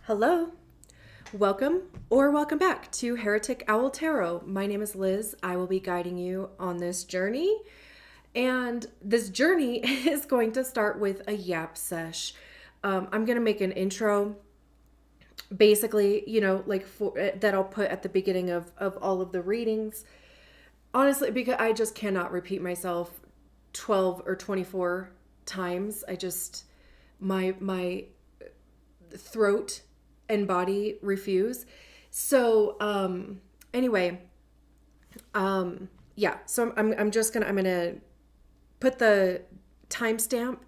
Hello, welcome or welcome back to Heretic Owl Tarot. My name is Liz. I will be guiding you on this journey. And this journey is going to start with a yap sesh. I'm going to make an intro, basically, that I'll put at the beginning of all of the readings. Honestly, because I just cannot repeat myself 12 or 24 times. My throat and body refuse. So anyway, yeah. So I'm gonna put the timestamp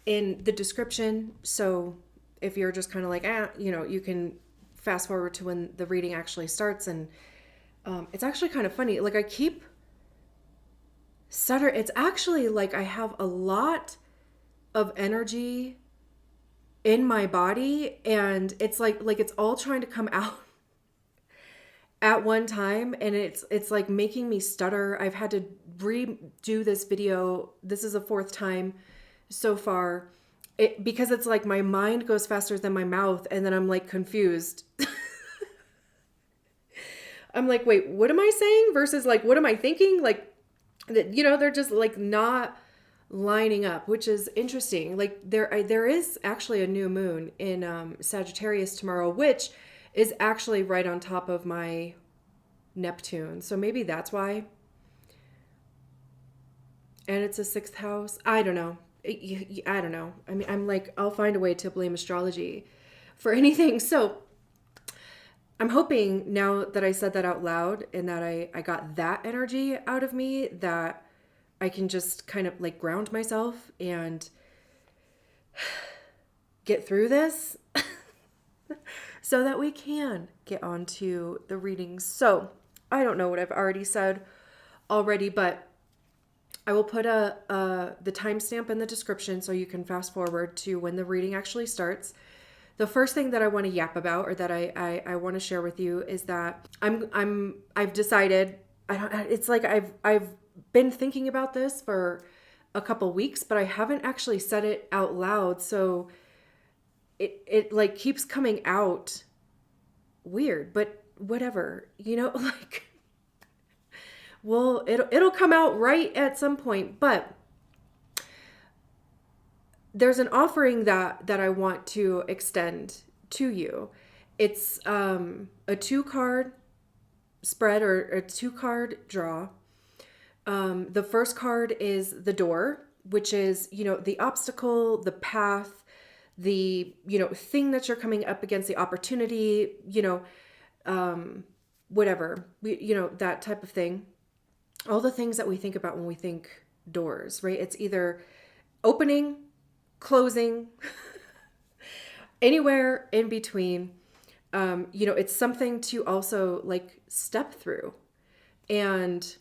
in the description. So if you're just kind of like you can fast forward to when the reading actually starts. And it's actually kind of funny. Like I keep stutter. It's actually like I have a lot of energy in my body, and it's like it's all trying to come out at one time, and it's like making me stutter. I've had to redo this video. This is the fourth time so far, because it's like my mind goes faster than my mouth, and then I'm like confused. I'm like, wait, what am I saying versus like what am I thinking? Like, they're just like not lining up, which is interesting. Like there is actually a new moon in Sagittarius tomorrow, which is actually right on top of my Neptune. So maybe that's why. And it's a sixth house. I don't know. I don't know. I mean, I'm like, I'll find a way to blame astrology for anything. So I'm hoping now that I said that out loud and that I got that energy out of me, that I can just kind of like ground myself and get through this so that we can get on to the readings. So I don't know what I've already said already, but I will put the timestamp in the description so you can fast forward to when the reading actually starts. The first thing that I want to yap about, or that I want to share with you, is that I've decided, it's like I've been thinking about this for a couple weeks, but I haven't actually said it out loud. So it like keeps coming out weird, but whatever, like, well, it'll come out right at some point. But there's an offering that I want to extend to you. It's a 2-card spread, or a 2-card draw. The first card is the door, which is, the obstacle, the path, the, thing that you're coming up against, the opportunity, whatever, that type of thing. All the things that we think about when we think doors, right? It's either opening, closing, anywhere in between. It's something to also like step through and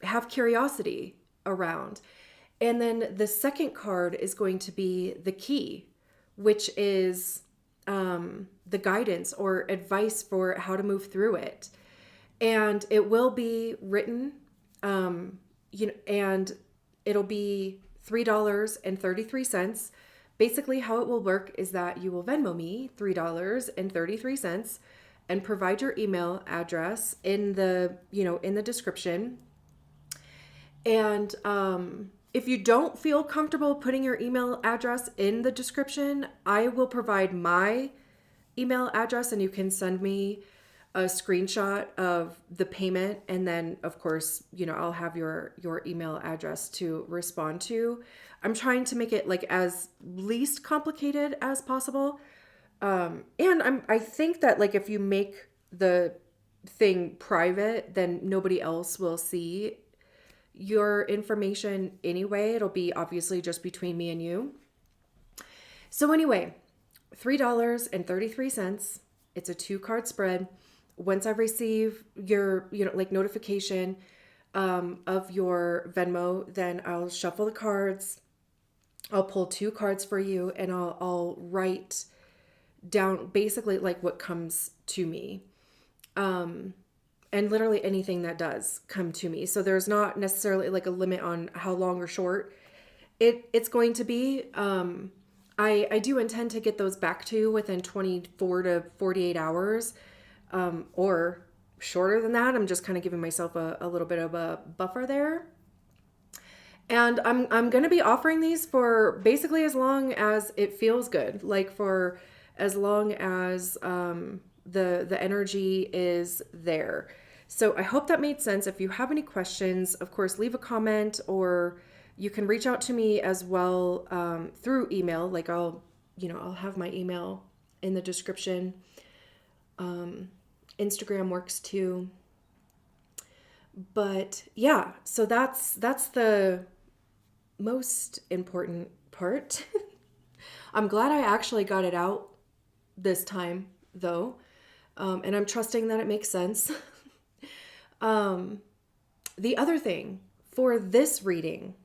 have curiosity around. And then the second card is going to be the key, which is the guidance or advice for how to move through it. And it will be written, and it'll be $3.33. Basically, how it will work is that you will Venmo me $3.33 and provide your email address in the description. And if you don't feel comfortable putting your email address in the description, I will provide my email address, and you can send me a screenshot of the payment. And then, of course, I'll have your email address to respond to. I'm trying to make it like as least complicated as possible. And I think that like if you make the thing private, then nobody else will see your information anyway. It'll be obviously just between me and you. So anyway, $3.33. It's a 2-card spread. Once I receive your, notification of your Venmo, then I'll shuffle the cards. I'll pull 2 cards for you, and I'll write down basically like what comes to me. And literally anything that does come to me. So there's not necessarily like a limit on how long or short it's going to be. I do intend to get those back to you within 24 to 48 hours, or shorter than that. I'm just kind of giving myself a little bit of a buffer there. And I'm going to be offering these for basically as long as it feels good, like for as long as the energy is there. So I hope that made sense. If you have any questions, of course, leave a comment, or you can reach out to me as well through email. Like I'll have my email in the description. Instagram works too. But yeah, so that's the most important part. I'm glad I actually got it out this time, though, and I'm trusting that it makes sense. The other thing for this reading,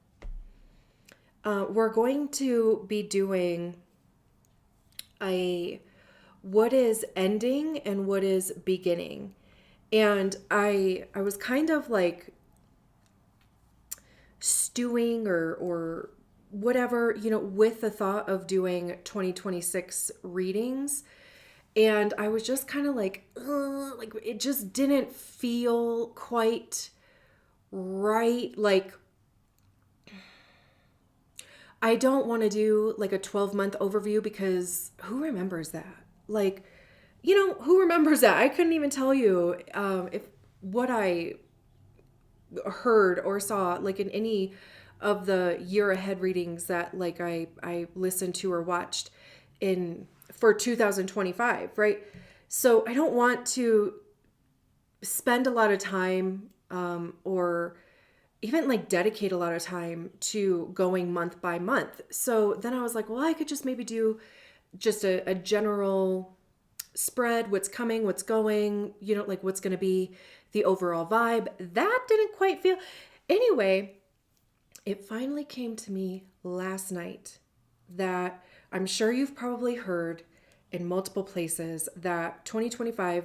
we're going to be doing a what is ending and what is beginning. And I was kind of like stewing or whatever, with the thought of doing 2026 readings. And I was just kind of like it just didn't feel quite right. Like, I don't want to do like a 12-month overview, because who remembers that? Like, who remembers that? I couldn't even tell you if what I heard or saw like in any of the year ahead readings that like I listened to or watched for 2025, right? So I don't want to spend a lot of time or even like dedicate a lot of time to going month by month. So then I was like, well, I could just maybe do just a general spread, what's coming, what's going, like what's going to be the overall vibe. That didn't quite feel. Anyway, it finally came to me last night that I'm sure you've probably heard in multiple places that 2025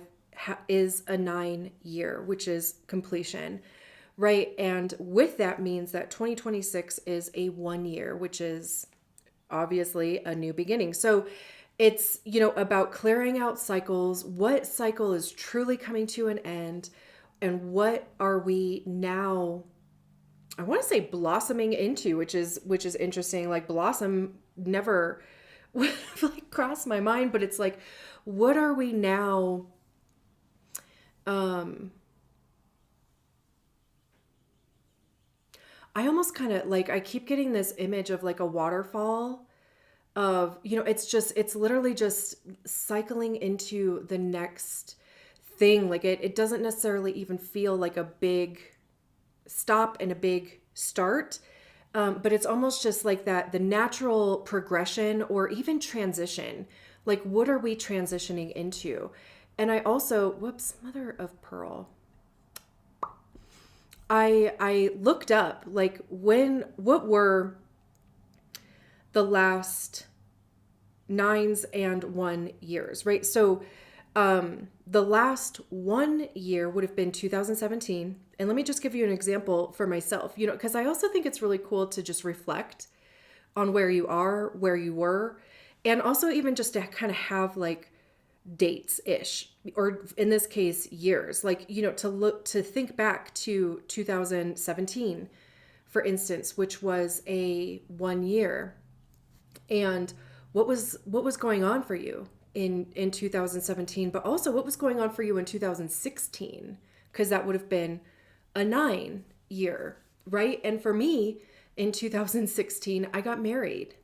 is a 9-year, which is completion, right? And with that means that 2026 is a 1-year, which is obviously a new beginning. So it's, about clearing out cycles, what cycle is truly coming to an end, and what are we now, I want to say blossoming into, which is interesting. Like blossom never like crossed my mind, but it's like, what are we now I almost kind of like, I keep getting this image of like a waterfall of, it's literally just cycling into the next thing. Like it doesn't necessarily even feel like a big stop and a big start. But it's almost just like that, the natural progression or even transition. Like, what are we transitioning into? And I also, whoops, mother of pearl. I looked up like what were the last 9s and 1 years, right? So the last 1 year would have been 2017. And let me just give you an example for myself, because I also think it's really cool to just reflect on where you are, where you were, and also even just to kind of have like dates ish, or in this case, years, like, to think back to 2017, for instance, which was a 1 year. And what was going on for you in 2017, but also what was going on for you in 2016, because that would have been a 9-year, right? And for me, in 2016, I got married.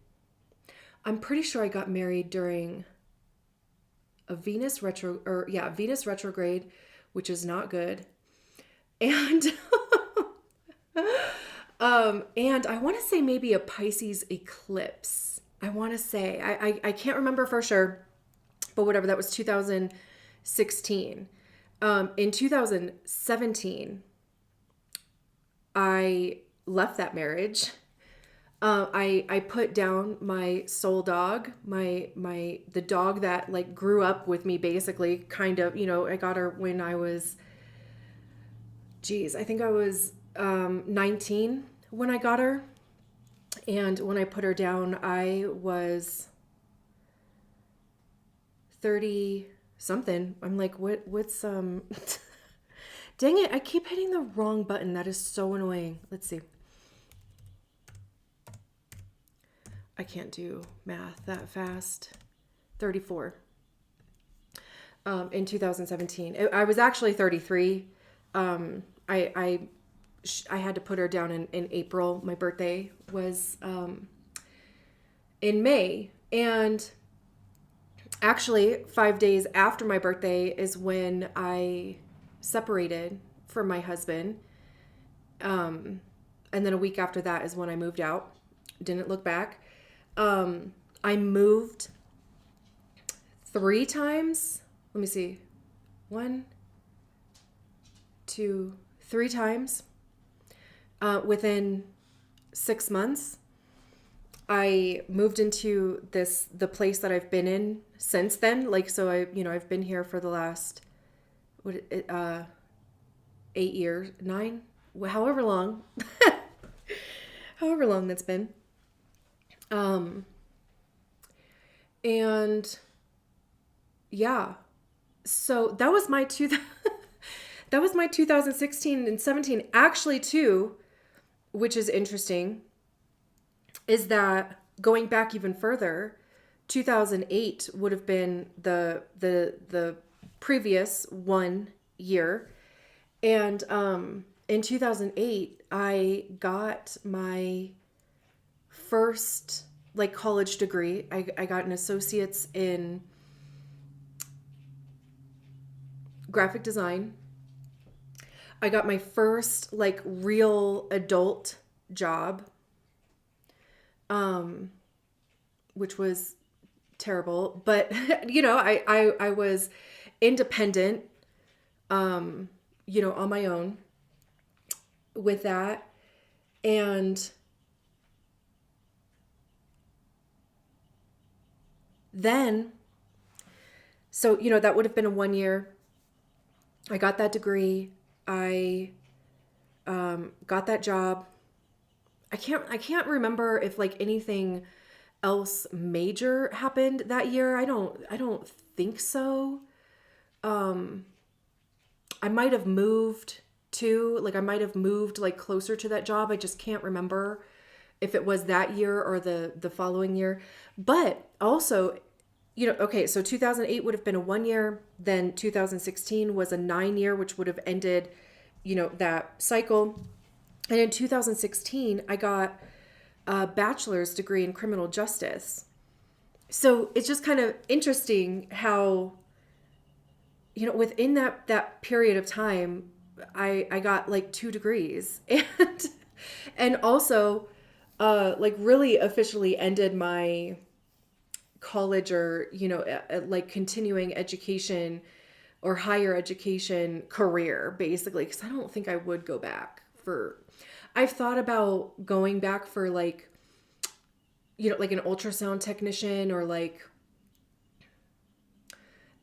I'm pretty sure I got married during a Venus retrograde, which is not good. And and I want to say maybe a Pisces eclipse. I want to say, I can't remember for sure, but whatever, that was 2016. In 2017, I left that marriage. I put down my soul dog, the dog that like grew up with me, basically, kind of, I got her when I was, I think I was 19 when I got her. And when I put her down, I was 30 something. I'm like, what's dang it, I keep hitting the wrong button. That is so annoying. Let's see. I can't do math that fast. 34. In 2017. I was actually 33. I had to put her down in April. My birthday was in May. And actually, 5 days after my birthday is when I separated from my husband. And then a week after that is when I moved out. Didn't look back. I moved 3 times. Let me see. 1, 2, 3 times within 6 months. I moved into the place that I've been in since then. Like, so I've been here for the last 8 years, 9, however long, however long that's been. And yeah. So that was my 2016 and 17 actually too, which is interesting, is that going back even further, 2008 would have been the previous 1 year. And in 2008 I got my first like college degree. I got an associate's in graphic design. I got my first like real adult job, which was terrible, but I was independent, on my own with that. And then, so, that would have been a 1 year. I got that degree. I got that job. I can't remember if like anything else major happened that year. I don't think so. I might have moved like closer to that job. I just can't remember if it was that year or the following year. But also, okay, so 2008 would have been a 1 year. Then 2016 was a 9 year, which would have ended, that cycle. And in 2016, I got a bachelor's degree in criminal justice. So it's just kind of interesting how, within that period of time, I got like 2 degrees and also like really officially ended my college or, like continuing education or higher education career, basically, because I don't think I would go back I've thought about going back for like, like an ultrasound technician or like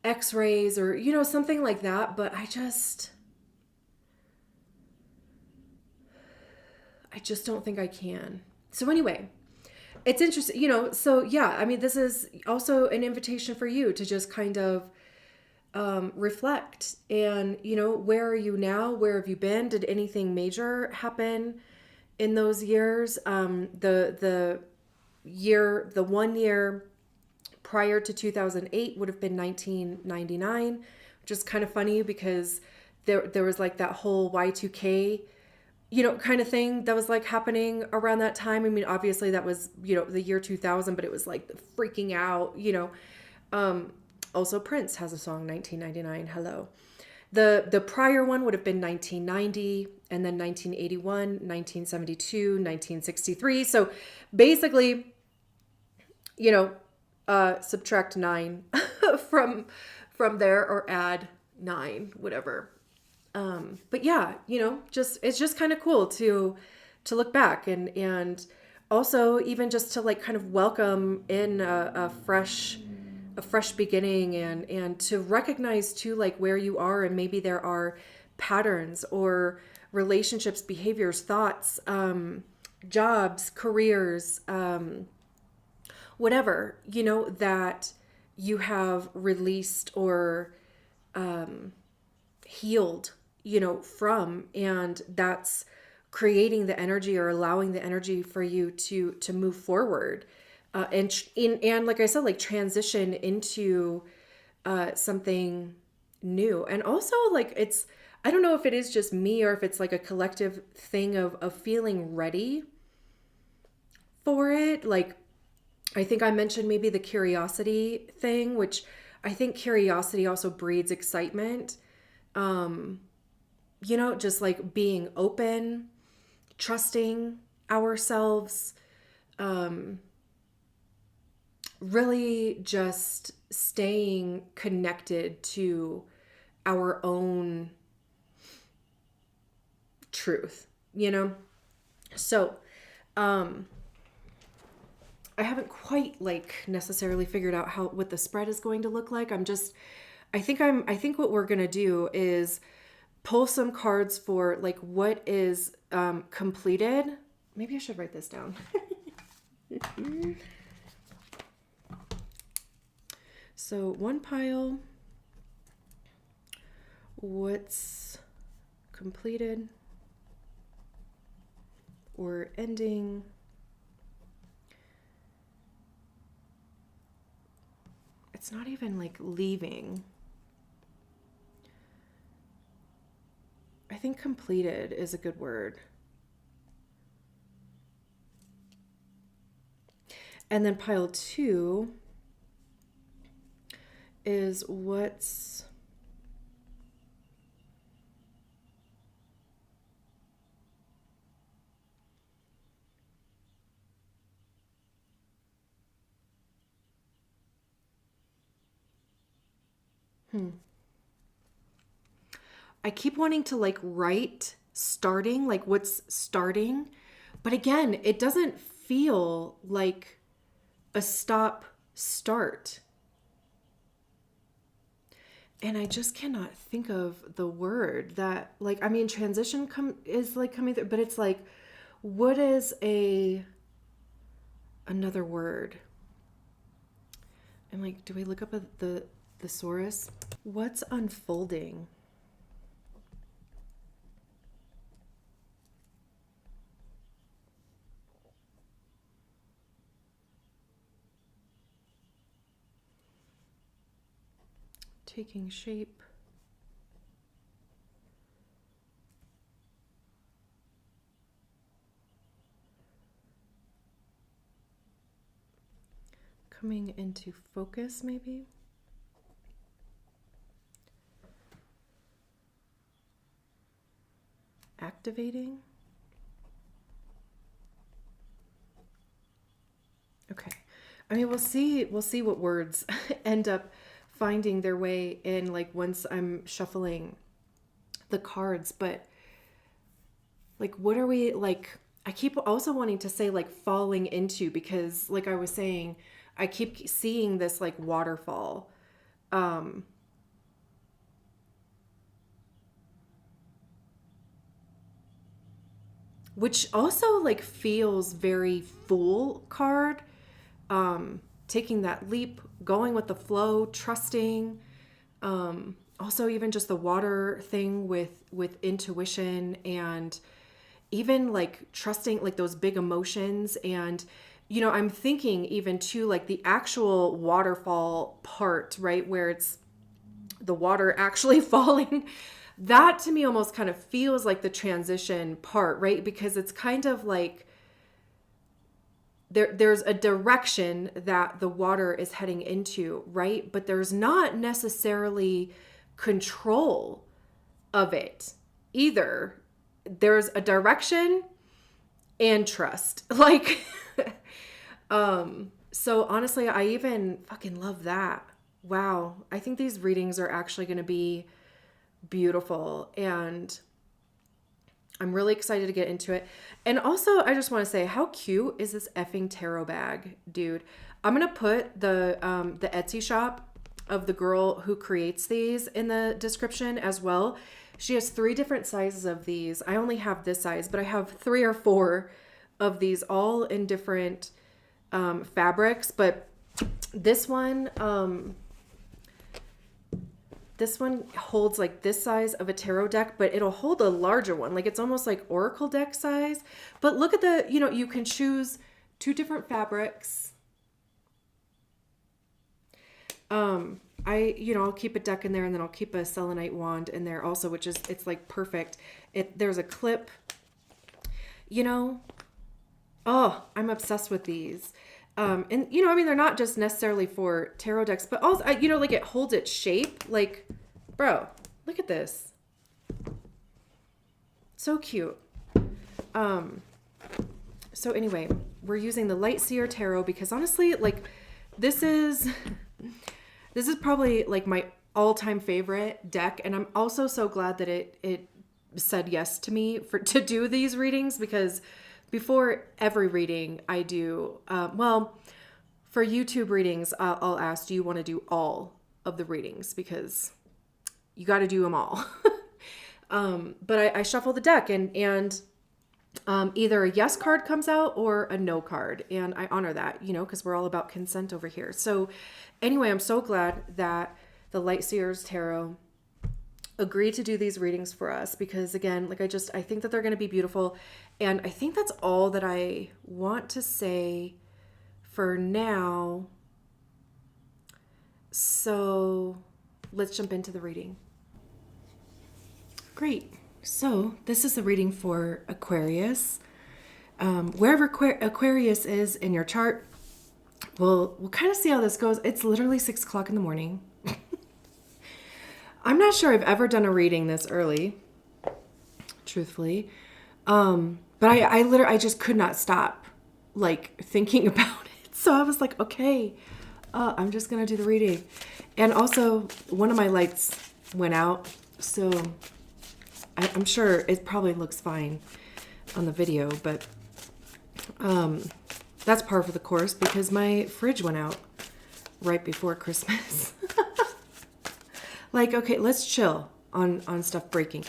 x-rays or, something like that. But I just don't think I can. So anyway, it's interesting, so yeah, I mean, this is also an invitation for you to just kind of reflect and, where are you now? Where have you been? Did anything major happen in those years? The 1 year prior to 2008 would have been 1999, which is kind of funny because there was like that whole Y2K, kind of thing that was like happening around that time. I mean, obviously that was, the year 2000, but it was like the freaking out, also Prince has a song, 1999, hello. The prior one would have been 1990, and then 1981, 1972, 1963. So basically, subtract 9 from there or add 9, whatever. But yeah, it's just kind of cool to look back and also even just to like kind of welcome in a fresh beginning and to recognize too, like where you are, and maybe there are patterns or relationships, behaviors, thoughts, jobs, careers, whatever, that you have released or healed, from, and that's creating the energy or allowing the energy for you to move forward, and like I said, like transition into something new. And also, like, I don't know if it is just me or if it's like a collective thing of feeling ready for it. Like, I think I mentioned maybe the curiosity thing, which I think curiosity also breeds excitement. Just like being open, trusting ourselves, really just staying connected to our own truth. So, I haven't quite like necessarily figured out what the spread is going to look like. I think what we're going to do is pull some cards for like what is completed. Maybe I should write this down. So one pile, what's completed or ending. It's not even like leaving. I think completed is a good word. And then pile 2 is what's I keep wanting to like write starting, like what's starting. But again, it doesn't feel like a stop start. And I just cannot think of the word that, like, I mean, transition is like coming through, but it's like, what is another word? And like, do we look up the thesaurus? What's unfolding? Taking shape. Coming into focus, maybe. Activating. Okay. I mean, we'll see what words end up finding their way in, like, once I'm shuffling the cards. But like, what are we, like, I keep also wanting to say like falling into, because like I was saying, I keep seeing this like waterfall. Which also like feels very Fool card. Taking that leap, going with the flow, trusting. Also even just the water thing with intuition, and even like trusting like those big emotions. And I'm thinking even too, like the actual waterfall part, right, where it's the water actually falling. That to me almost kind of feels like the transition part, right? Because it's kind of like there's a direction that the water is heading into, right? But there's not necessarily control of it either. There's a direction and trust. Like, so honestly, I even fucking love that. Wow. I think these readings are actually going to be beautiful, and I'm really excited to get into it. And also, I just want to say, how cute is this effing tarot bag, dude? I'm going to put the Etsy shop of the girl who creates these in the description as well. She has 3 different sizes of these. I only have this size, but I have 3 or 4 of these all in different fabrics, but this one holds like this size of a tarot deck, but it'll hold a larger one. Like it's almost like oracle deck size. But look at the, you can choose 2 different fabrics. I'll keep a deck in there, and then I'll keep a selenite wand in there also, which is, it's like perfect. There's a clip, oh, I'm obsessed with these. And they're not just necessarily for tarot decks, but also, like it holds its shape. Like, bro, look at this. So cute. So anyway, we're using the Light Seer Tarot because honestly, like this is probably like my all-time favorite deck. And I'm also so glad that it said yes to me to do these readings, because before every reading I do, for YouTube readings, I'll ask, do you want to do all of the readings? Because you got to do them all. But I shuffle the deck and either a yes card comes out or a no card. And I honor that, because we're all about consent over here. So anyway, I'm so glad that the Light Seers Tarot agreed to do these readings for us, because again, like I think that they're going to be beautiful. And I think that's all that I want to say for now. So let's jump into the reading. Great. So this is the reading for Aquarius. Wherever Aquarius is in your chart, we'll kind of see how this goes. It's literally 6 o'clock in the morning. I'm not sure I've ever done a reading this early, truthfully. But I just could not stop like thinking about it. So I was like, okay, I'm just going to do the reading. And also one of my lights went out. So I'm sure it probably looks fine on the video, but that's par for the course because my fridge went out right before Christmas. Like, okay, let's chill on stuff breaking.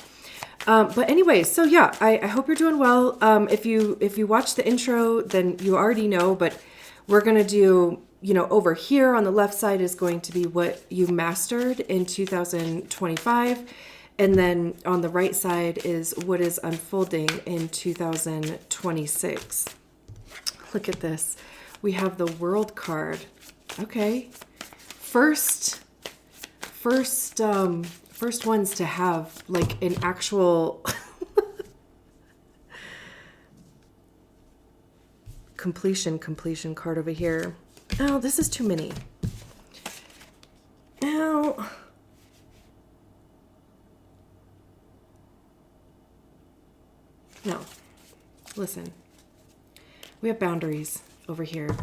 But anyway, so yeah, I hope you're doing well. If you watch the intro, then you already know, but we're going to do, over here on the left side is going to be what you mastered in 2025. And then on the right side is what is unfolding in 2026. Look at this. We have the World card. Okay. First ones to have like an actual completion card over here. Oh, this is too many. Ow. No. Listen. We have boundaries over here.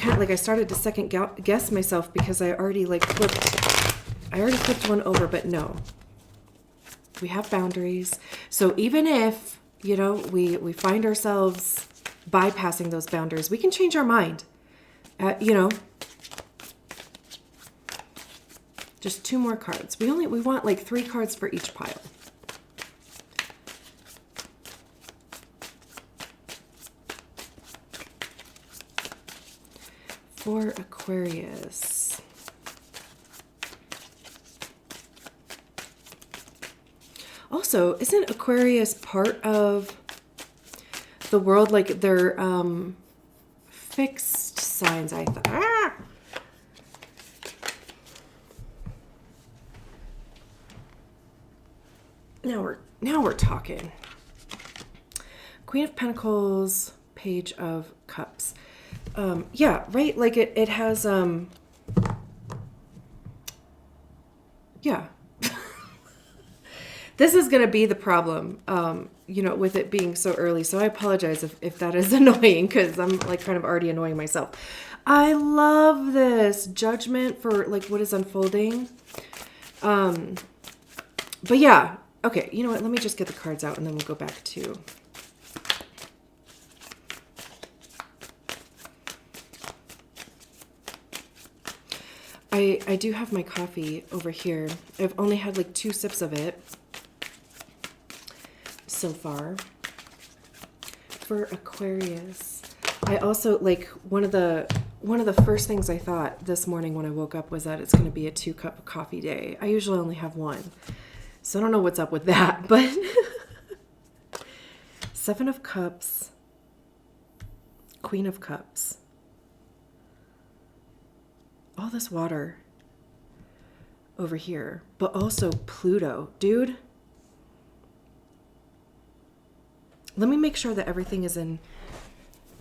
I started to second guess myself because I already flipped one over, but no. We have boundaries. So even if, we find ourselves bypassing those boundaries, we can change our mind. Just 2 more cards. We want like 3 cards for each pile. For Aquarius. Also, isn't Aquarius part of the world? Like they're fixed signs, I thought. Now we're talking. Queen of Pentacles, Page of Cups. Yeah, right? Like it has, yeah. This is going to be the problem, with it being so early. So I apologize if that is annoying because I'm like kind of already annoying myself. I love this Judgment for like what is unfolding. But yeah. Okay. You know what? Let me just get the cards out and then we'll go back to... I do have my coffee over here. I've only had like 2 sips of it. so far. For Aquarius, I also like one of the first things I thought this morning when I woke up was that it's going to be a 2-cup coffee day. I usually only have one, so I don't know what's up with that. But 7 of Cups, Queen of Cups, all this water over here, but also Pluto, dude. Let me make sure that everything is in.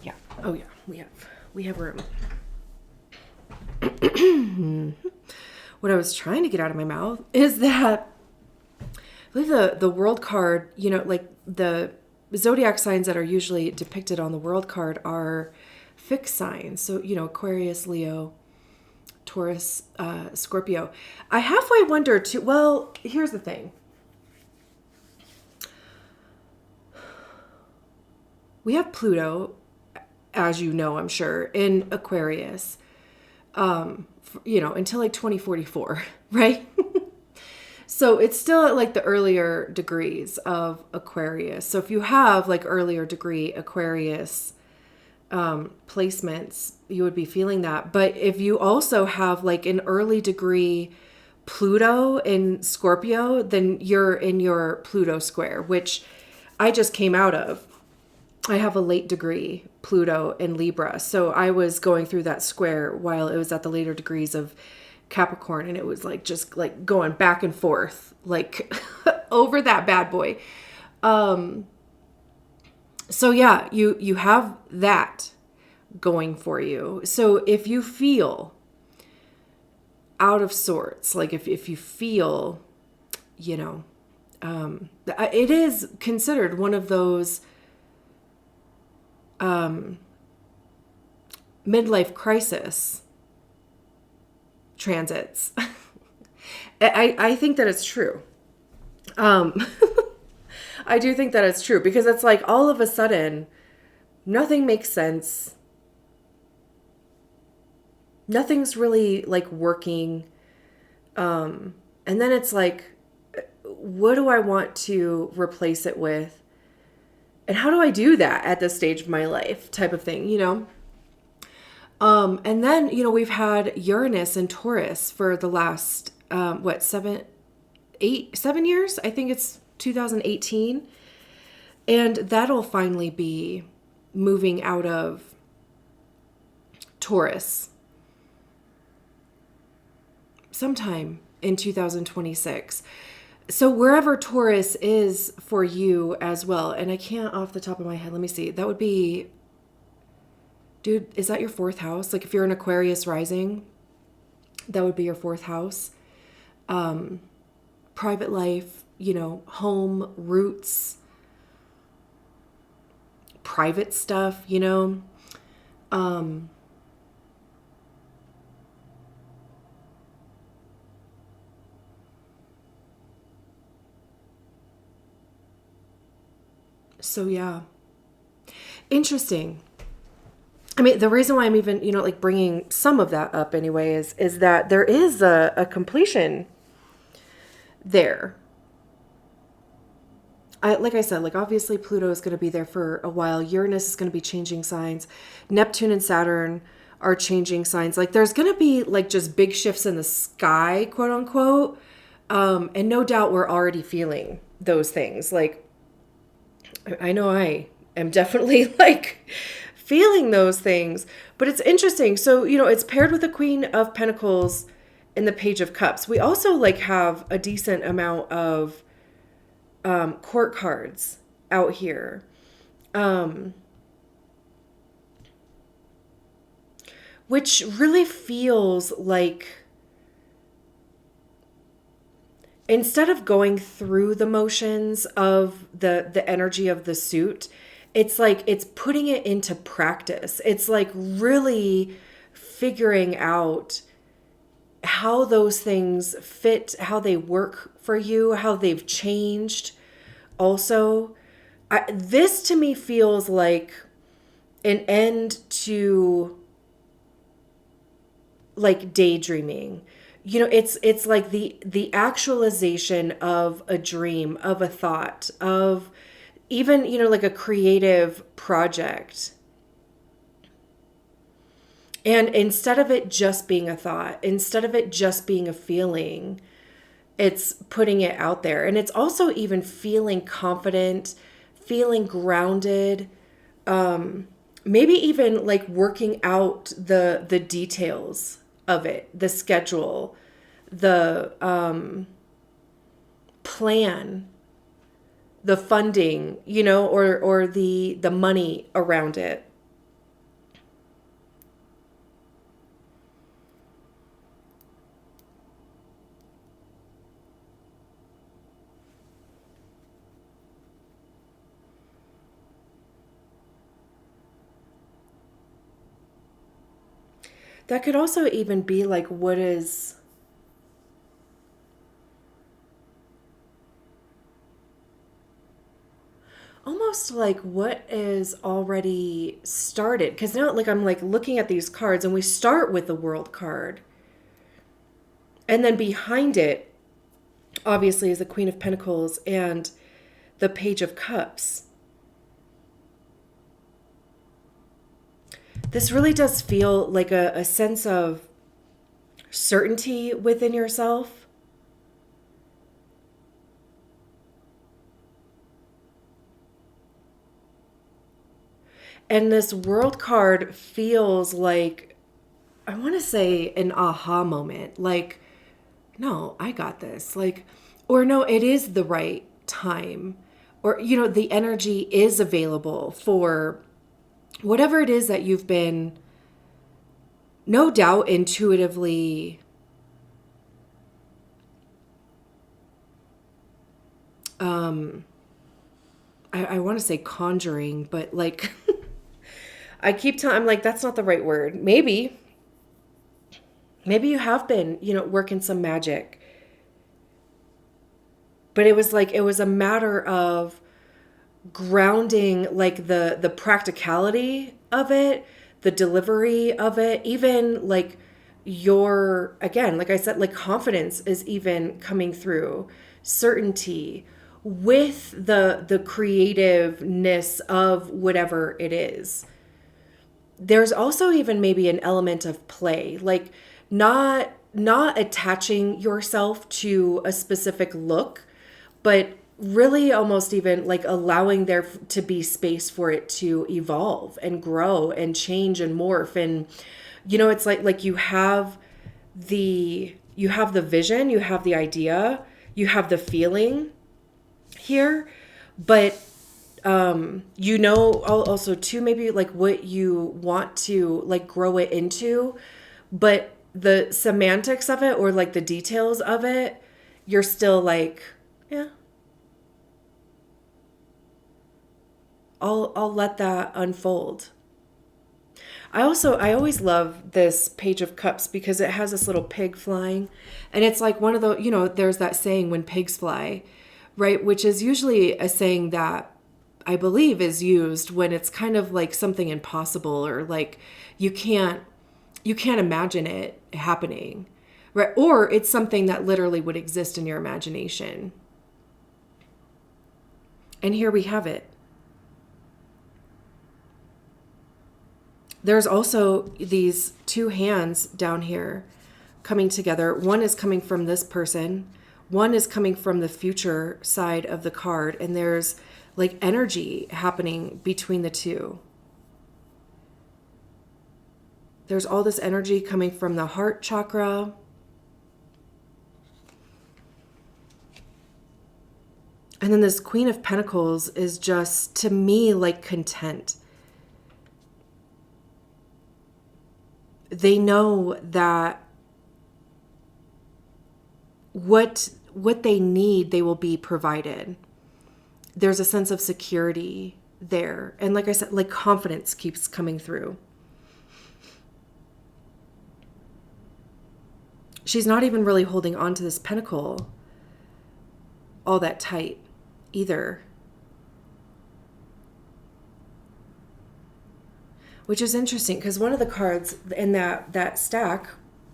Yeah. Oh yeah, we have room. What I was trying to get out of my mouth is that the world card, you know, like the zodiac signs that are usually depicted on the world card are fixed signs. So, you know, Aquarius, Leo, Taurus, Scorpio. I halfway wonder too. Well, here's the thing. We have Pluto, as you know, I'm sure, in Aquarius, you know, until like 2044, right? So it's still at like the earlier degrees of Aquarius. So if you have like earlier degree Aquarius placements, you would be feeling that. But if you also have like an early degree Pluto in Scorpio, then you're in your Pluto square, which I just came out of. I have a late degree Pluto in Libra. So I was going through that square while it was at the later degrees of Capricorn, and it was like just like going back and forth like over that bad boy. So yeah, you have that going for you. So if you feel out of sorts, like if you feel, you know, it is considered one of those midlife crisis transits. I think that it's true. I do think that it's true because it's like all of a sudden nothing makes sense. Nothing's really like working. And then it's like, what do I want to replace it with? And how do I do that at this stage of my life type of thing, you know? And then, you know, we've had Uranus and Taurus for the last, 7 years? I think it's 2018. And that'll finally be moving out of Taurus sometime in 2026. So wherever Taurus is for you as well, and I can't off the top of my head, let me see. That would be, dude, is that your 4th house? Like if you're an Aquarius rising, that would be your 4th house. Private life, you know, home, roots, private stuff, you know. So yeah, interesting. I mean, the reason why I'm even, you know, like bringing some of that up anyway is that there is a completion there. Like I said, like obviously Pluto is going to be there for a while. Uranus is going to be changing signs. Neptune and Saturn are changing signs. Like there's going to be like just big shifts in the sky, quote unquote. And no doubt we're already feeling those things. Like I know I am definitely like feeling those things, but it's interesting. So, you know, it's paired with the Queen of Pentacles and the Page of Cups. We also like have a decent amount of court cards out here. Which really feels like instead of going through the motions of the energy of the suit, it's like it's putting it into practice. It's like really figuring out how those things fit, how they work for you, how they've changed. Also, this to me feels like an end to like daydreaming. You know, it's like the actualization of a dream, of a thought, of even, like a creative project. And instead of it just being a thought, instead of it just being a feeling, it's putting it out there. And it's also even feeling confident, feeling grounded, maybe even like working out the details of it, the schedule, the plan, the funding, or the money around it. That could also even be like what is almost like what is already started. Because now, like, I'm like looking at these cards, and we start with the World card. And then behind it, obviously, is the Queen of Pentacles and the Page of Cups. This really does feel like a sense of certainty within yourself. And this World card feels like, I want to say, an aha moment. Like, no, I got this. Like, or no, it is the right time. Or, the energy is available for whatever it is that you've been, no doubt, intuitively I want to say conjuring, but like I keep telling, I'm like, that's not the right word. Maybe you have been, working some magic. But it was a matter of grounding, like the practicality of it, the delivery of it, even like your, again, like I said, like confidence is even coming through, certainty with the creativeness of whatever it is. There's also even maybe an element of play, like not attaching yourself to a specific look, but really almost even like allowing there to be space for it to evolve and grow and change and morph. And it's like you have the vision, you have the idea, you have the feeling here, but also too, maybe like what you want to like grow it into, but the semantics of it, or like the details of it, you're still like, yeah, I'll let that unfold. I always love this Page of Cups because it has this little pig flying, and it's like one of the, there's that saying, when pigs fly, right? Which is usually a saying that I believe is used when it's kind of like something impossible, or like you can't imagine it happening, right? Or it's something that literally would exist in your imagination. And here we have it. There's also these two hands down here coming together. One is coming from this person. One is coming from the future side of the card. And there's like energy happening between the two. There's all this energy coming from the heart chakra. And then this Queen of Pentacles is just, to me, like content. They know that what they need, they will be provided. There's a sense of security there. And like I said, like confidence keeps coming through. She's not even really holding on to this pentacle all that tight either. Which is interesting, because one of the cards in that stack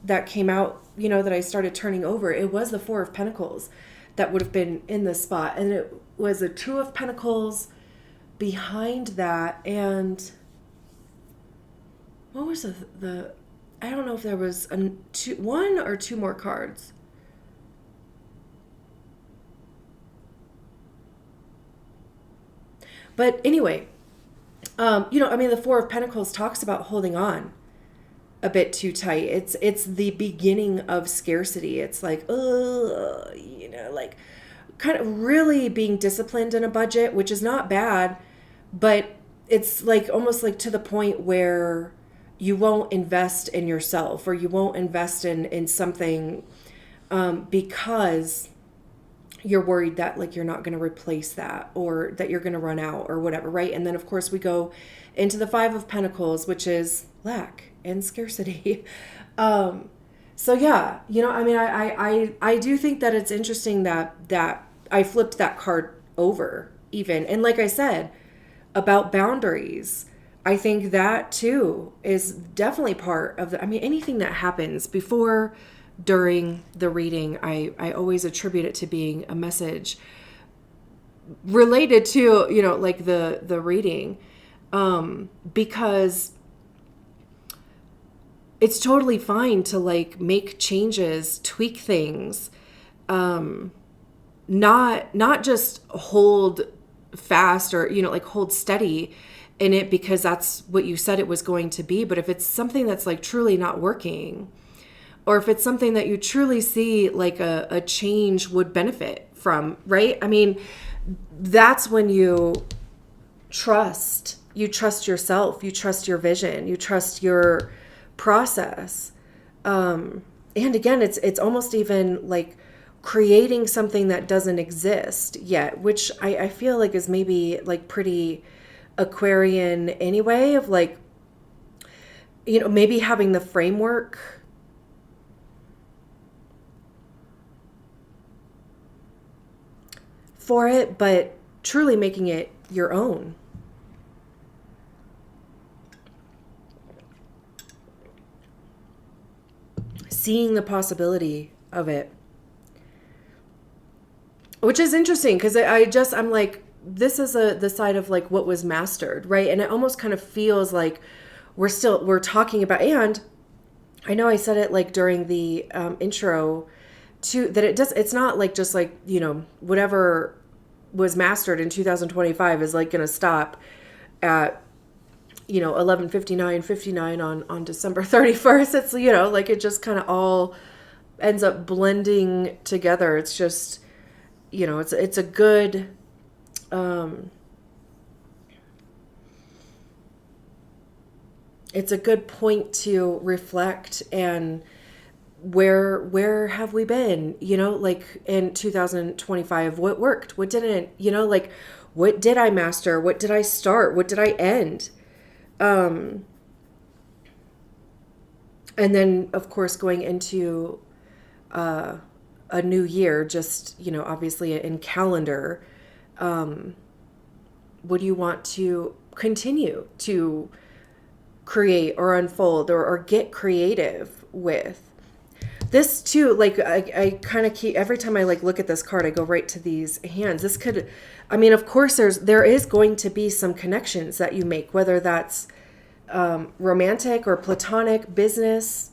that came out, that I started turning over, it was the Four of Pentacles that would have been in this spot. And it was a Two of Pentacles behind that. And what was the I don't know if there was one or two more cards. But anyway, I mean, the Four of Pentacles talks about holding on a bit too tight. It's the beginning of scarcity. It's like, like kind of really being disciplined in a budget, which is not bad, but it's like almost like to the point where you won't invest in yourself, or you won't invest in something because you're worried that like you're not going to replace that, or that you're going to run out or whatever, right? And then of course we go into the Five of Pentacles, which is lack and scarcity. So yeah, I mean, I do think that it's interesting that I flipped that card over even. And like I said about boundaries, I think that too is definitely part of I mean, anything that happens before, during the reading, I always attribute it to being a message related to, like the reading, because it's totally fine to like make changes, tweak things, not just hold fast or, like hold steady in it because that's what you said it was going to be. But if it's something that's like truly not working, or if it's something that you truly see like a change would benefit from, right? I mean, that's when you trust yourself, you trust your vision, you trust your process. And again, it's almost even like creating something that doesn't exist yet, which I feel like is maybe like pretty Aquarian anyway, of like, maybe having the framework for it, but truly making it your own. Seeing the possibility of it. Which is interesting because I'm like, this is the side of like what was mastered, right? And it almost kind of feels like we're talking about, and I know I said it like during the intro too, that it's not like just like, whatever was mastered in 2025 is like going to stop at 11:59 on December 31st. It's like it just kind of all ends up blending together. It's just it's a good it's a good point to reflect. And where have we been, like in 2025, what worked, what didn't, like what did I master, what did I start, what did I end, and then of course going into a new year, just obviously in calendar, what do you want to continue to create or unfold or get creative with? This too, like I kind of keep, every time I like look at this card, I go right to these hands. This could, I mean, of course there is going to be some connections that you make, whether that's romantic or platonic, business,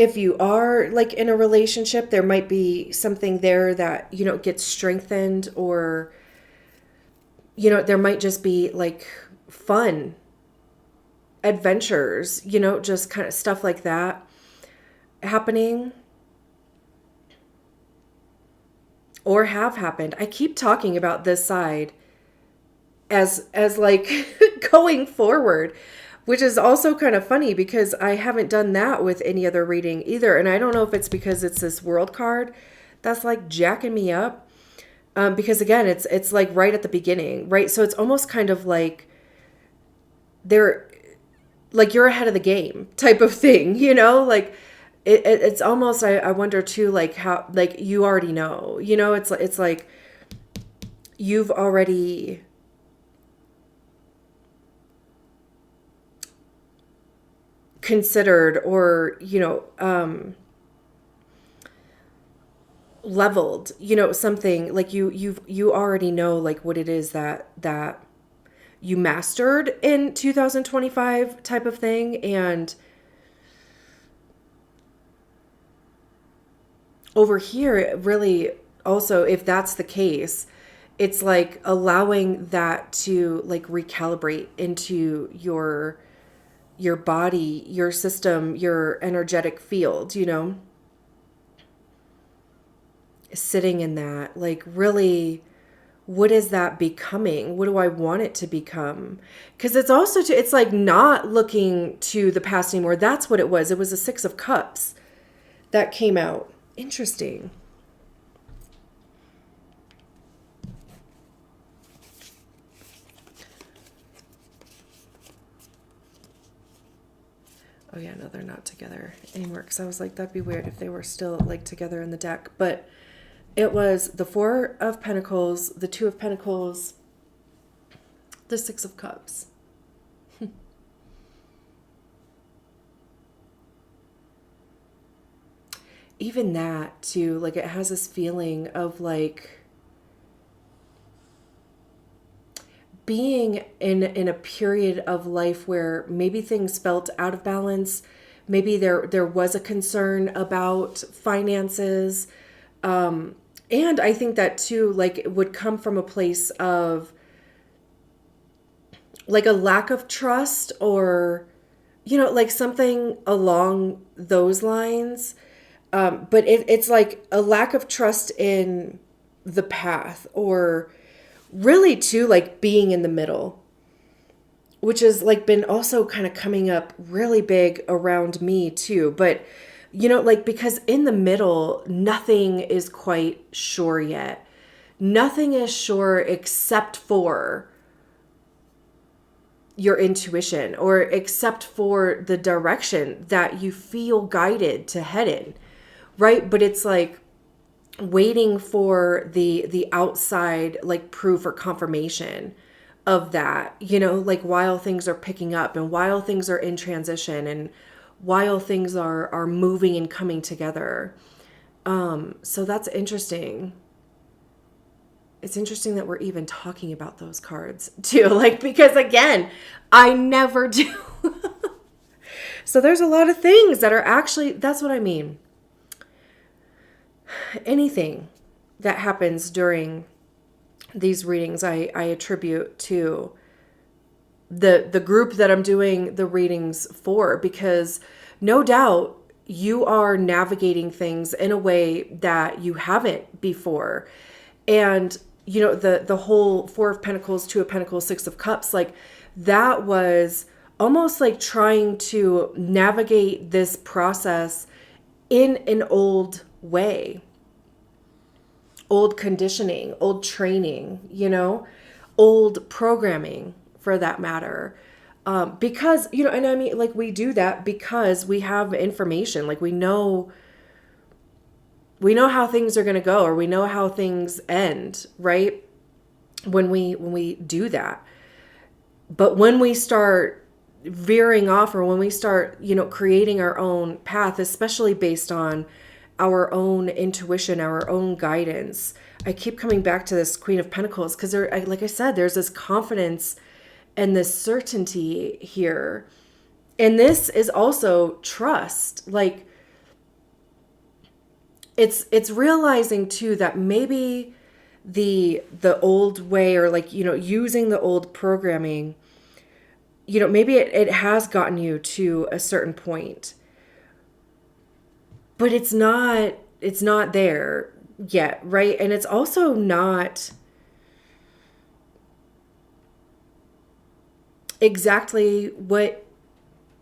if you are like in a relationship, there might be something there that, gets strengthened, or, there might just be like fun adventures, just kind of stuff like that happening or have happened. I keep talking about this side as like going forward, which is also kind of funny because I haven't done that with any other reading either. And I don't know if it's because it's this world card that's like jacking me up. Because again, it's like right at the beginning, right? So it's almost kind of like like you're ahead of the game type of thing, like it's almost, I wonder too, like how, like you already know, it's like you've already considered or, leveled, something like you already know like what it is that you mastered in 2025 type of thing. And over here, it really also, if that's the case, it's like allowing that to like recalibrate into your body, your system, your energetic field, sitting in that, like really, what is that becoming? What do I want it to become? Because it's also it's like not looking to the past anymore. That's what it was. It was a Six of Cups that came out. Interesting. Oh yeah, no, they're not together anymore. Because I was like, that'd be weird if they were still like together in the deck. But it was the Four of Pentacles, the Two of Pentacles, the Six of Cups. Even that too, like it has this feeling of like being in a period of life where maybe things felt out of balance. Maybe there was a concern about finances. And I think that too, like it would come from a place of like a lack of trust, or, like something along those lines. But it's like a lack of trust in the path, or really too, like being in the middle, which has like been also kind of coming up really big around me too. But, like because in the middle, nothing is quite sure yet. Nothing is sure except for your intuition, or except for the direction that you feel guided to head in, right? But it's like waiting for the outside like proof or confirmation of that, like while things are picking up and while things are in transition and while things are moving and coming together. So that's interesting. It's interesting that we're even talking about those cards too, like, because again, I never do. So there's a lot of things that are actually, that's what I mean. Anything that happens during these readings, I attribute to the group that I'm doing the readings for, because no doubt you are navigating things in a way that you haven't before. And the whole Four of Pentacles, Two of Pentacles, Six of Cups, like that was almost like trying to navigate this process in an old way, old conditioning, old training, old programming for that matter. Because, and I mean, like we do that because we have information, like we know how things are going to go, or we know how things end, right? When we do that. But when we start veering off, or when we start, creating our own path, especially based on our own intuition, our own guidance. I keep coming back to this Queen of Pentacles because like I said, there's this confidence and this certainty here. And this is also trust. Like it's realizing too that maybe the old way, or like, using the old programming, maybe it has gotten you to a certain point, but it's not there yet, right? And it's also not exactly what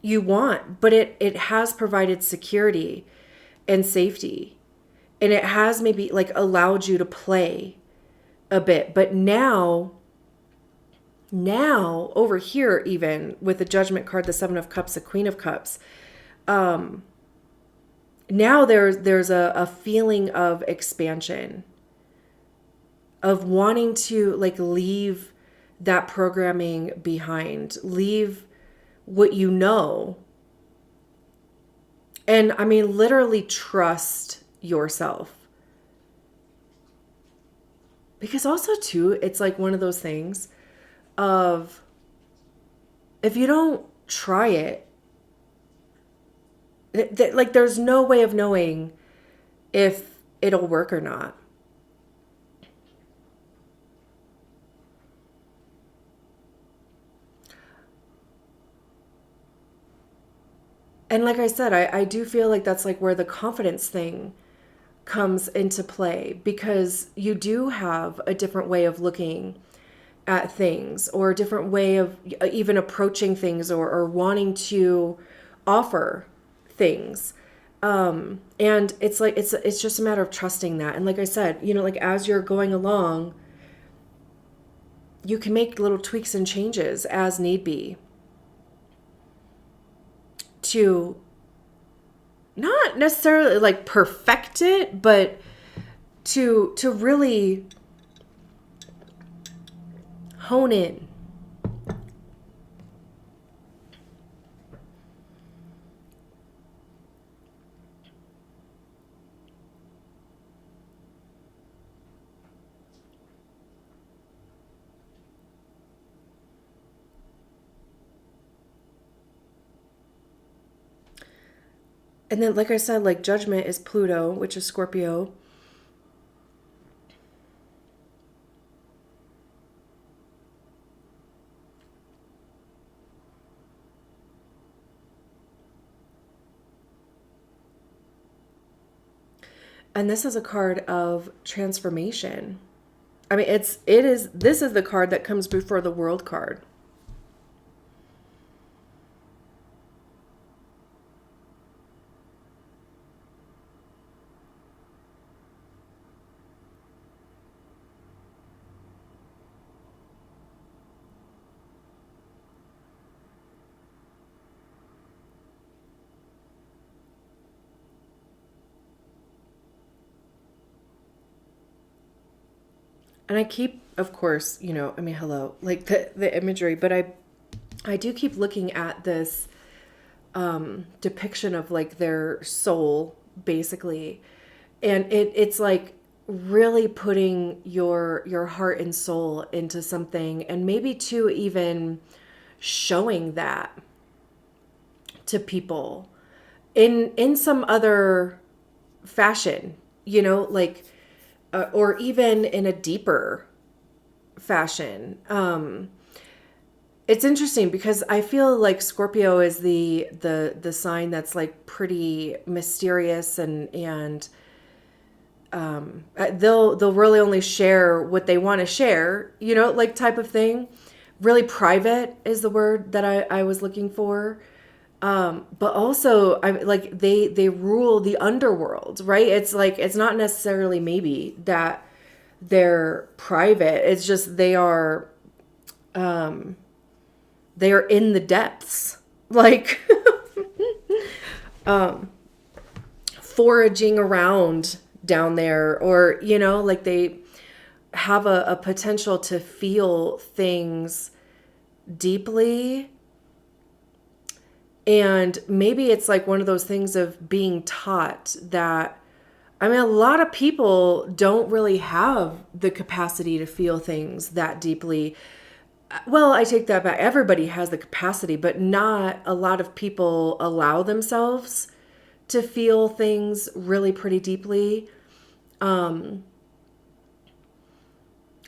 you want, but it has provided security and safety. And it has maybe like allowed you to play a bit. But now over here, even with the Judgment card, the Seven of Cups, the Queen of Cups, now there's a feeling of expansion, of wanting to like leave that programming behind, leave what you know. And I mean, literally trust yourself. Because also too, it's like one of those things of, if you don't try it, like there's no way of knowing if it'll work or not. And like I said, I do feel like that's like where the confidence thing comes into play, because you do have a different way of looking at things, or a different way of even approaching things, or wanting to offer things. And it's like, it's just a matter of trusting that. And like I said, like as you're going along, you can make little tweaks and changes as need be to not necessarily like perfect it, but to really hone in. And then, like I said, like judgment is Pluto, which is Scorpio. And this is a card of transformation. I mean, this is the card that comes before the World card. And I keep, of course, I mean, hello, like the imagery, but I do keep looking at this depiction of like their soul, basically. And it's like really putting your heart and soul into something, and maybe too even showing that to people in some other fashion, like or even in a deeper fashion. It's interesting because I feel like Scorpio is the sign that's like pretty mysterious, and they'll really only share what they want to share, like type of thing. Really private is the word that I was looking for. But also, I like they rule the underworld, right? It's like it's not necessarily maybe that they're private. It's just they are in the depths, like foraging around down there, or like they have a potential to feel things deeply. And maybe it's like one of those things of being taught that, I mean, a lot of people don't really have the capacity to feel things that deeply. Well, I take that back. Everybody has the capacity, but not a lot of people allow themselves to feel things really pretty deeply.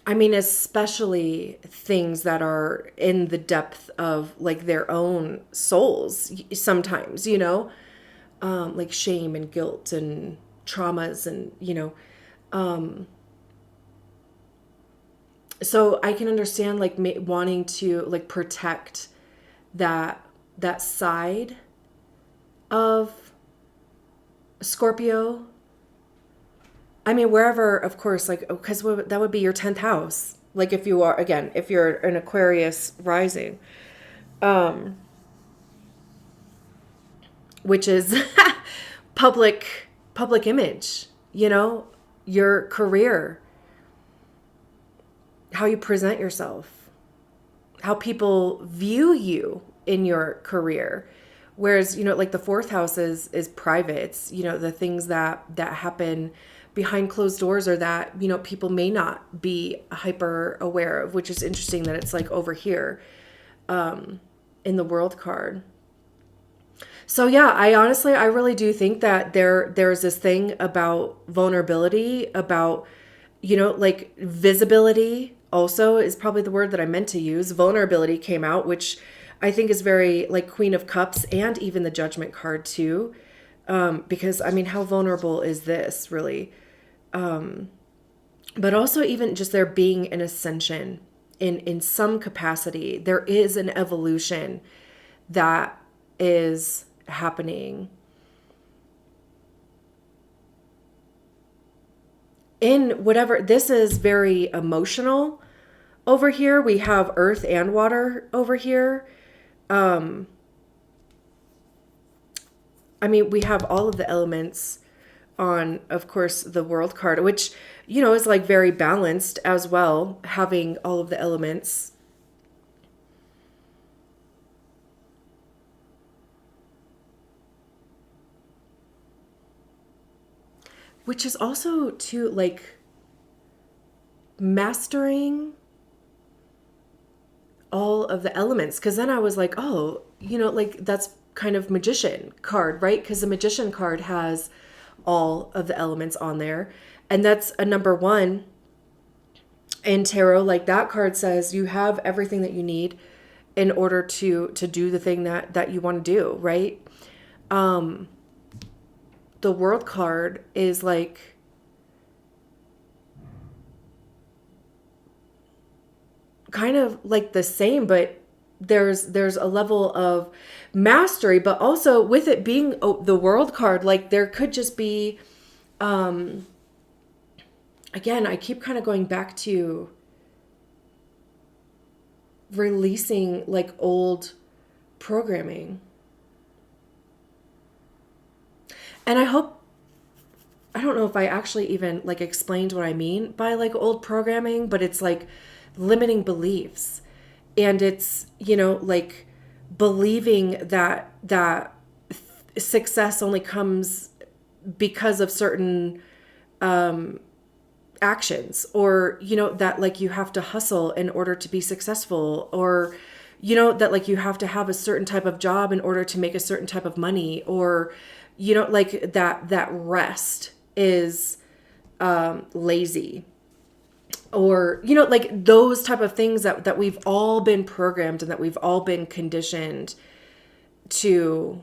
I mean, especially things that are in the depth of like their own souls sometimes, like shame and guilt and traumas, and, so I can understand like wanting to like protect that side of Scorpio. I mean, wherever, of course, like, because that would be your 10th house. Like if you are, again, if you're an Aquarius rising, which is public image, your career, how you present yourself, how people view you in your career. Whereas, like the 4th house is private. It's, the things that happen behind closed doors, or that, people may not be hyper aware of, which is interesting that it's like over here in the World card. So yeah, I really do think that there's this thing about vulnerability, about, like visibility also is probably the word that I meant to use. Vulnerability came out, which I think is very like Queen of Cups, and even the Judgment card too. Because I mean, how vulnerable is this really? But also even just there being an ascension in some capacity. There is an evolution that is happening in whatever. This is very emotional over here. We have earth and water over here. I mean, we have all of the elements on, of course, the World card, which, is like very balanced as well, having all of the elements. Which is also to like mastering all of the elements. Because then I was like, oh, like that's kind of Magician card, right? Because the Magician card has all of the elements on there. And that's a number 1 in tarot. Like that card says you have everything that you need in order to do the thing that you want to do, right? The World card is like kind of like the same, but there's a level of mastery, but also with it being the World card, like there could just be, again, I keep kind of going back to releasing like old programming. And I don't know if I actually even like explained what I mean by like old programming, but it's like limiting beliefs. And it's, like believing that success only comes because of certain actions, or, that like you have to hustle in order to be successful, or, that like you have to have a certain type of job in order to make a certain type of money, or, like that rest is lazy, or, like those type of things that we've all been programmed and that we've all been conditioned to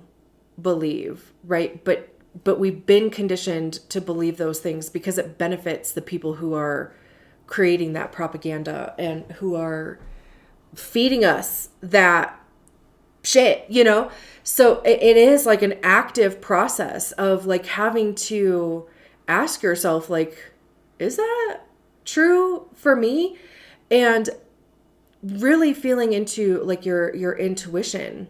believe, right? But we've been conditioned to believe those things because it benefits the people who are creating that propaganda and who are feeding us that shit, So it is like an active process of like having to ask yourself, like, is that true for me? And really feeling into like your intuition.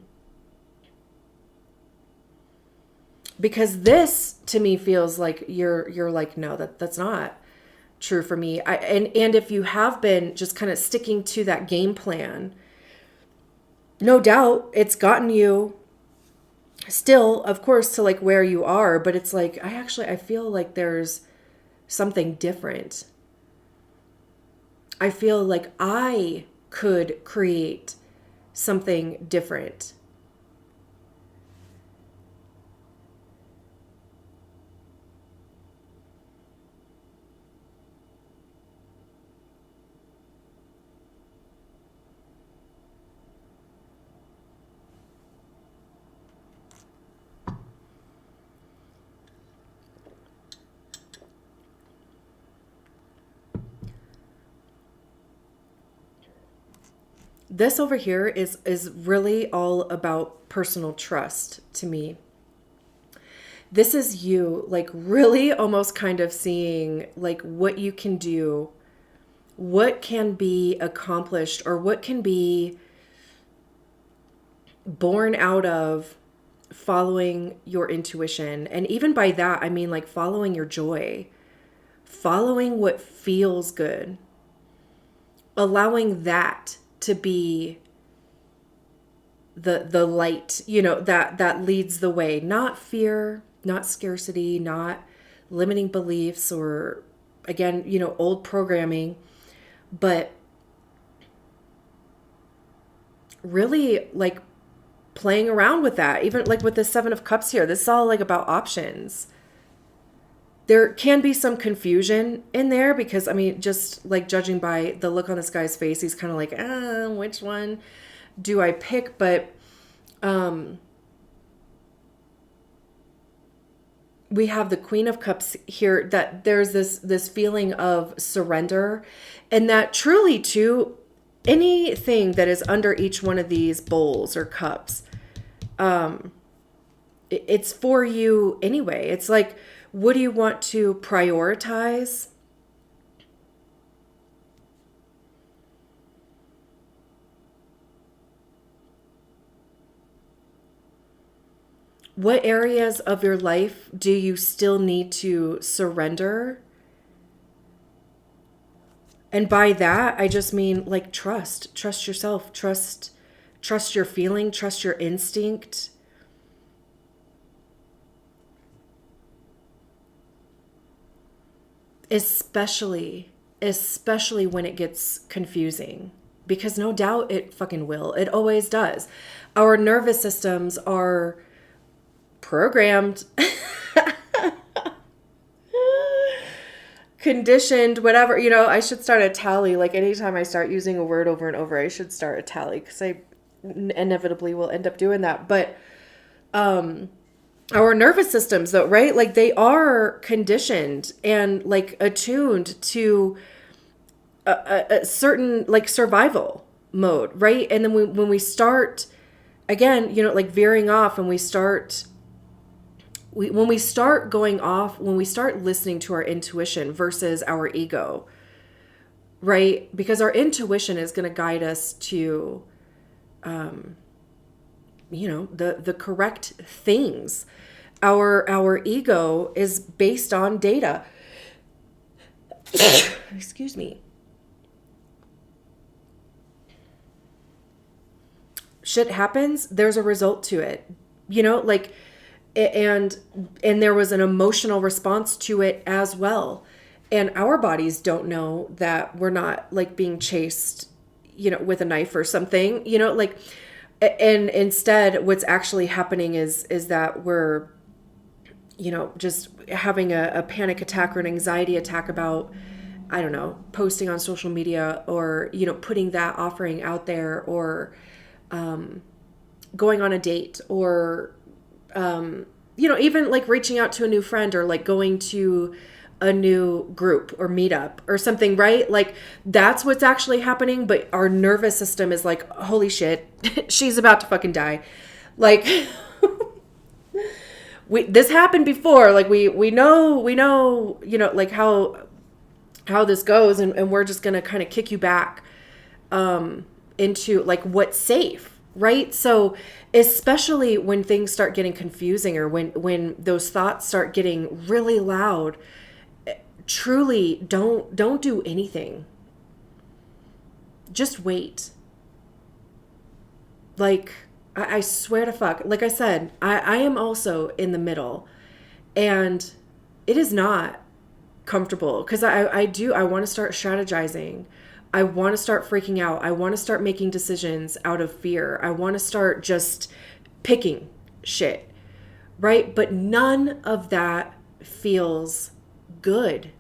Because this to me feels like you're like, no, that's not true for me. And if you have been just kind of sticking to that game plan, no doubt it's gotten you still, of course, to like where you are, but it's like, I feel like there's something different. I feel like I could create something different. This over here is really all about personal trust to me. This is you like really almost kind of seeing like what you can do, what can be accomplished, or what can be born out of following your intuition. And even by that, I mean like following your joy, following what feels good, allowing that to be the light, that leads the way, not fear, not scarcity, not limiting beliefs or, again, old programming. But really, like, playing around with that, even like with the Seven of Cups here, this is all like about options. There can be some confusion in there because, I mean, just like judging by the look on this guy's face, he's kind of like, which one do I pick? But we have the Queen of Cups here, that there's this feeling of surrender, and that truly, too, anything that is under each one of these bowls or cups, it's for you anyway. It's like, what do you want to prioritize? What areas of your life do you still need to surrender? And by that, I just mean like trust yourself, trust your feeling, trust your instinct. Especially when it gets confusing, because no doubt it fucking will. It always does. Our nervous systems are programmed, conditioned, whatever. I should start a tally. Like, anytime I start using a word over and over, I should start a tally, because I inevitably will end up doing that. But our nervous systems, though, right? Like, they are conditioned and like attuned to a certain like survival mode, right? And then when we start, again, like veering off, and when we start going off, when we start listening to our intuition versus our ego, right? Because our intuition is going to guide us to, the correct things. Our ego is based on data. Excuse me. Shit happens, there's a result to it. Like, and there was an emotional response to it as well. And our bodies don't know that we're not like being chased, with a knife or something, like, and instead what's actually happening is that we're, just having a panic attack or an anxiety attack about, I don't know, posting on social media, or, putting that offering out there, or going on a date, or, even like reaching out to a new friend, or like going to a new group or meetup or something, right? Like, that's what's actually happening. But our nervous system is like, holy shit, she's about to fucking die. Like, this happened before. Like, we know, like how this goes, and we're just going to kind of kick you back, into like what's safe, right? So especially when things start getting confusing, or when those thoughts start getting really loud, truly don't do anything. Just wait. Like, I swear to fuck, like I said, I am also in the middle, and it is not comfortable, because I want to start strategizing. I want to start freaking out. I want to start making decisions out of fear. I want to start just picking shit, right? But none of that feels good.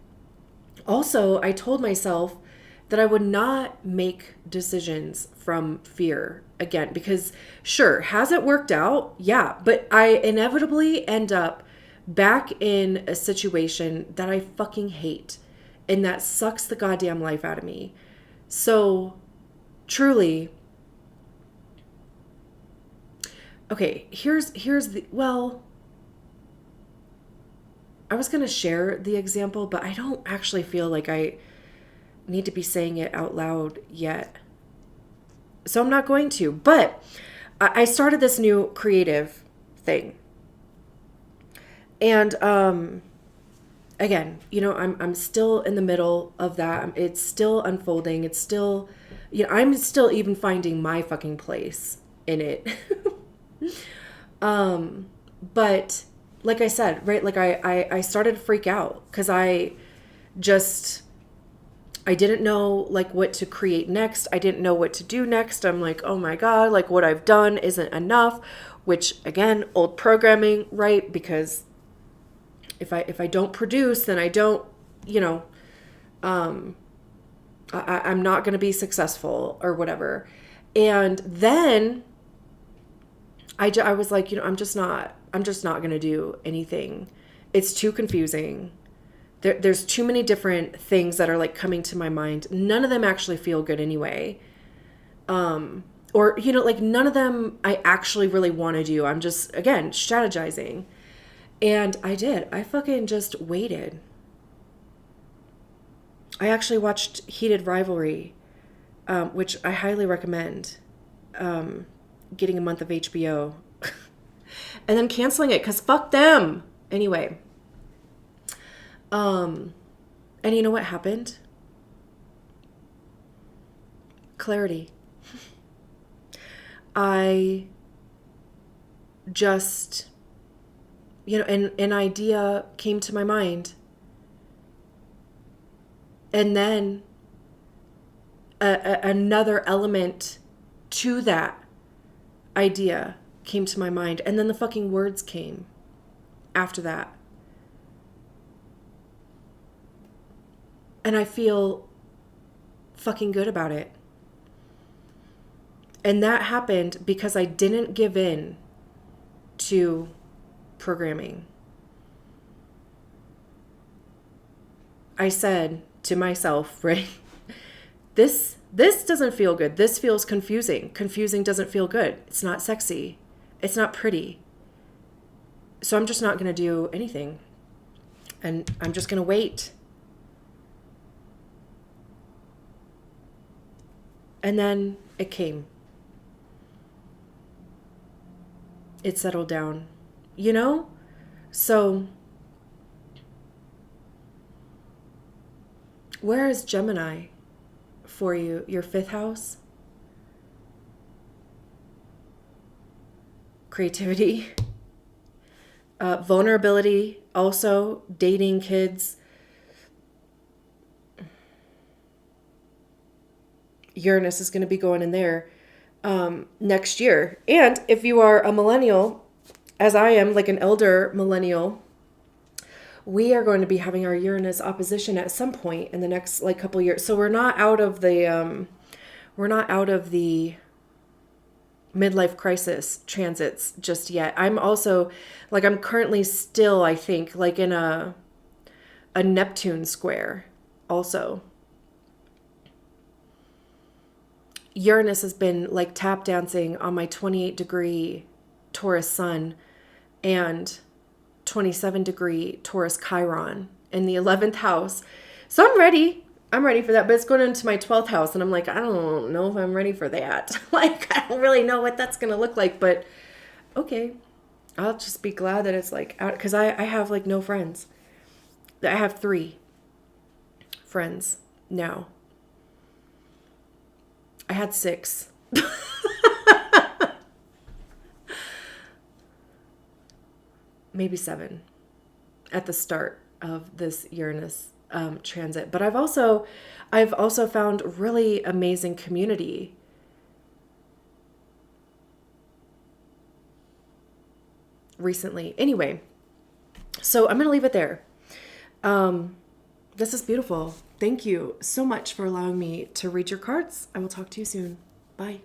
Also, I told myself that I would not make decisions from fear again, because sure, has it worked out? Yeah, but I inevitably end up back in a situation that I fucking hate, and that sucks the goddamn life out of me. So truly, okay, here's the, well, I was going to share the example, but I don't actually feel like I need to be saying it out loud yet. So I'm not going to, but I started this new creative thing. And again, I'm still in the middle of that. It's still unfolding. It's still, I'm still even finding my fucking place in it. But like I said, right? Like I started to freak out because I didn't know like what to create next. I didn't know what to do next. I'm like, oh my God, like what I've done isn't enough, which again, old programming, right? Because if I don't produce, then I don't, you know, I'm not going to be successful or whatever. And then I was like, you know, I'm just not going to do anything. It's too confusing. There's too many different things that are like coming to my mind. None of them actually feel good anyway. Or, you know, like none of them I actually really want to do. I'm just, again, strategizing. And I did. I fucking just waited. I actually watched Heated Rivalry, which I highly recommend. Getting a month of HBO. And then canceling it because fuck them. Anyway. And you know what happened? Clarity. I just, you know, an idea came to my mind. And then another element to that idea came to my mind. And then the fucking words came after that. And I feel fucking good about it. And that happened because I didn't give in to programming. I said to myself, right, this doesn't feel good. This feels confusing. Confusing doesn't feel good. It's not sexy. It's not pretty. So I'm just not going to do anything. And I'm just going to wait. And then it came. It settled down, you know? So where is Gemini for you? Your fifth house? Creativity. Vulnerability. Also dating, kids. Uranus is going to be going in there next year. And if you are a millennial, as I am, like an elder millennial, we are going to be having our Uranus opposition at some point in the next like couple years. So we're not out of the midlife crisis transits just yet. I'm also like, I'm currently still, I think, like in a Neptune square also. Uranus has been like tap dancing on my 28-degree Taurus sun and 27-degree Taurus Chiron in the 11th house. So I'm ready. I'm ready for that. But it's going into my 12th house. And I'm like, I don't know if I'm ready for that. Like, I don't really know what that's going to look like. But okay. I'll just be glad that it's like out. Because I have like no friends. I have 3 friends now. I had 6. Maybe 7 at the start of this Uranus transit. But I've also found really amazing community. Recently. Anyway, so I'm going to leave it there. This is beautiful. Thank you so much for allowing me to read your cards. I will talk to you soon. Bye.